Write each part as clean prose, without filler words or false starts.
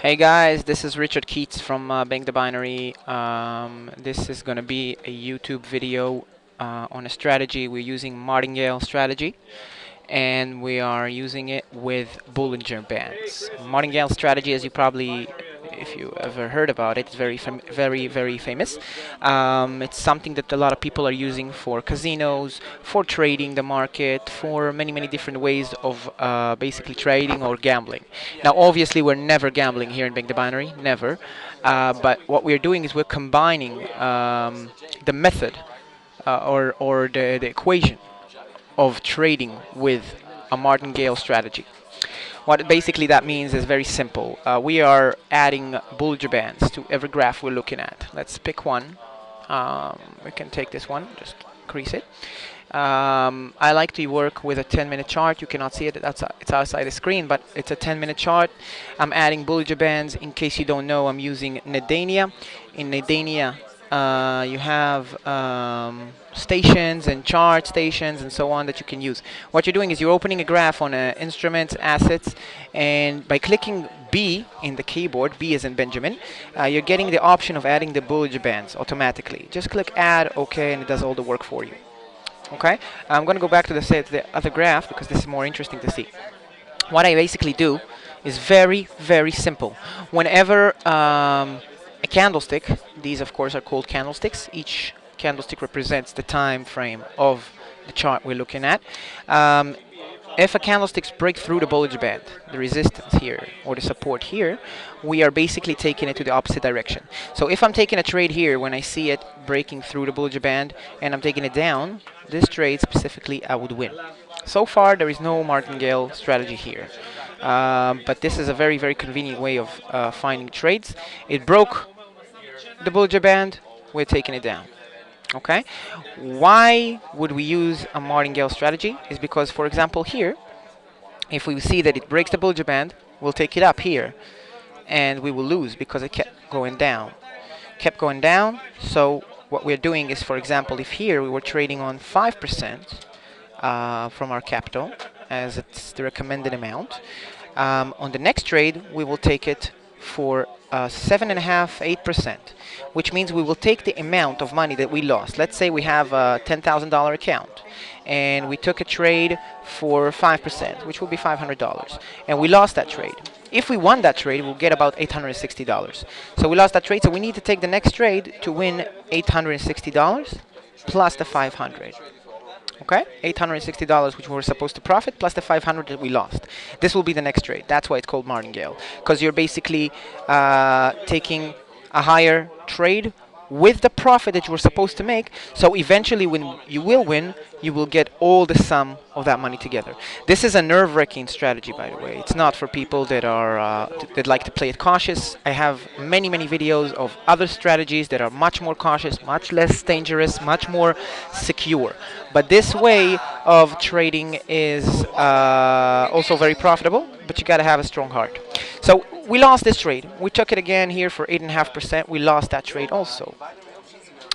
Hey guys, this is Richard Keats from Bank the Binary. This is going to be a YouTube video on a strategy. We're using Martingale strategy, and we are using it with Bollinger Bands. Martingale strategy, as you probably, if you ever heard about it, it's very famous. It's something that a lot of people are using for casinos, for trading the market, for many different ways of basically trading or gambling. Now, obviously, we're never gambling here in Bank the Binary, never. But what we're doing is we're combining the method or the equation of trading with a martingale strategy. What basically that means is very simple. We are adding Bollinger Bands to every graph we're looking at. Let's pick one. We can take this one, just increase it. I like to work with a 10-minute chart. You cannot see it, it's outside the screen, but it's a 10-minute chart. I'm adding Bollinger Bands. In case you don't know, I'm using Nedania. In Nedania, you have stations and chart stations and so on that you can use. What you're doing is you're opening a graph on instruments, assets, and by clicking B in the keyboard, B as in Benjamin, you're getting the option of adding the Bollinger Bands automatically. Just click Add, OK, and it does all the work for you. Okay, I'm going to go back to the other graph because this is more interesting to see. What I basically do is very simple. Whenever a candlestick, these of course are called candlesticks. Each candlestick represents the time frame of the chart we're looking at. If a candlesticks break through the Bollinger Band, the resistance here or the support here, we are basically taking it to the opposite direction. So if I'm taking a trade here, when I see it breaking through the Bollinger Band and I'm taking it down, this trade specifically I would win. So far there is no martingale strategy here, but this is a very convenient way of finding trades. It broke the Bollinger Band, we're taking it down. Okay, why would we use a martingale strategy? Is because, for example, here, if we see that it breaks the Bollinger Band, we'll take it up here, and we will lose because it kept going down. So what we're doing is, for example, if here we were trading on 5% from our capital, as it's the recommended amount, on the next trade we will take it for 7.5%, 8%, which means we will take the amount of money that we lost. Let's say we have a $10,000 account and we took a trade for 5%, which will be $500, and we lost that trade. If we won that trade, we'll get about $860. So we lost that trade, so we need to take the next trade to win $860 plus the 500. Okay, $860 which we were supposed to profit plus the 500 that we lost. This will be the next trade. That's why it's called martingale, because you're basically taking a higher trade with the profit that you were supposed to make. So eventually, when you will win, you will get all the sum of that money together. This is a nerve-wracking strategy, by the way. It's not for people that are that like to play it cautious. I have many videos of other strategies that are much more cautious, much less dangerous, much more secure. But this way of trading is also very profitable, but you got to have a strong heart. So we lost this trade. We took it again here for 8.5%. We lost that trade also.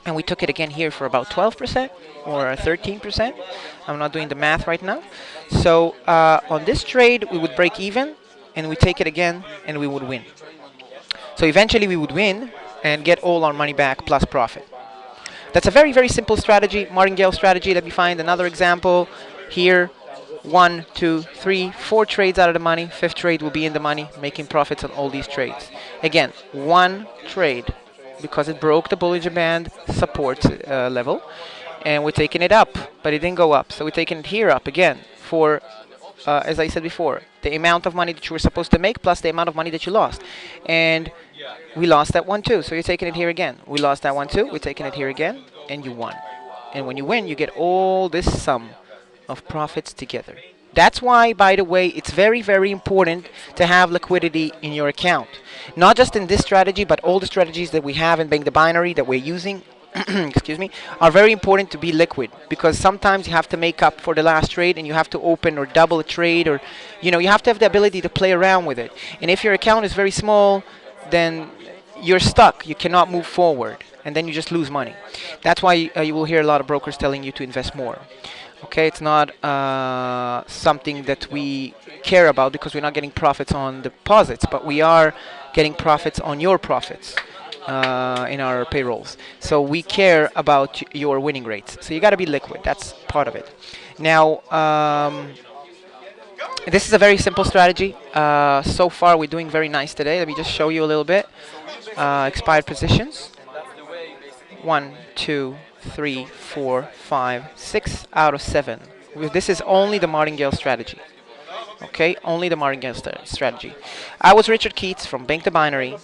And we took it again here for about 12% or 13%. I'm not doing the math right now. So on this trade, we would break even, and we take it again, and we would win. So eventually, we would win and get all our money back plus profit. That's a very simple strategy, martingale strategy. Let me find another example here. 1, 2, 3, 4 trades out of the money. 5th trade will be in the money, making profits on all these trades. Again, one trade because it broke the Bollinger Band support level, and we're taking it up, but it didn't go up. So we're taking it here up again for, as I said before, the amount of money that you were supposed to make plus the amount of money that you lost. And we lost that one too, so you're taking it here again. We lost that one too, we're taking it here again, and you won. And when you win, you get all this sum of profits together. That's why, by the way, it's very important to have liquidity in your account. Not just in this strategy, but all the strategies that we have in Bank the Binary that we're using excuse me, are very important to be liquid, because sometimes you have to make up for the last trade and you have to open or double a trade, or you have to have the ability to play around with it. And if your account is very small, then you're stuck. You cannot move forward, and then you just lose money. That's why you will hear a lot of brokers telling you to invest more. Okay, it's not something that we care about because we're not getting profits on deposits, but we are getting profits on your profits in our payrolls. So we care about your winning rates. So you got to be liquid. That's part of it. Now, this is a very simple strategy. So far, we're doing very nice today. Let me just show you a little bit. Expired positions. 1, 2, 3, 4, 5, 6 out of 7. This is only the Martingale strategy. Okay, only the Martingale strategy. I was Richard Keats from Bank the Binary.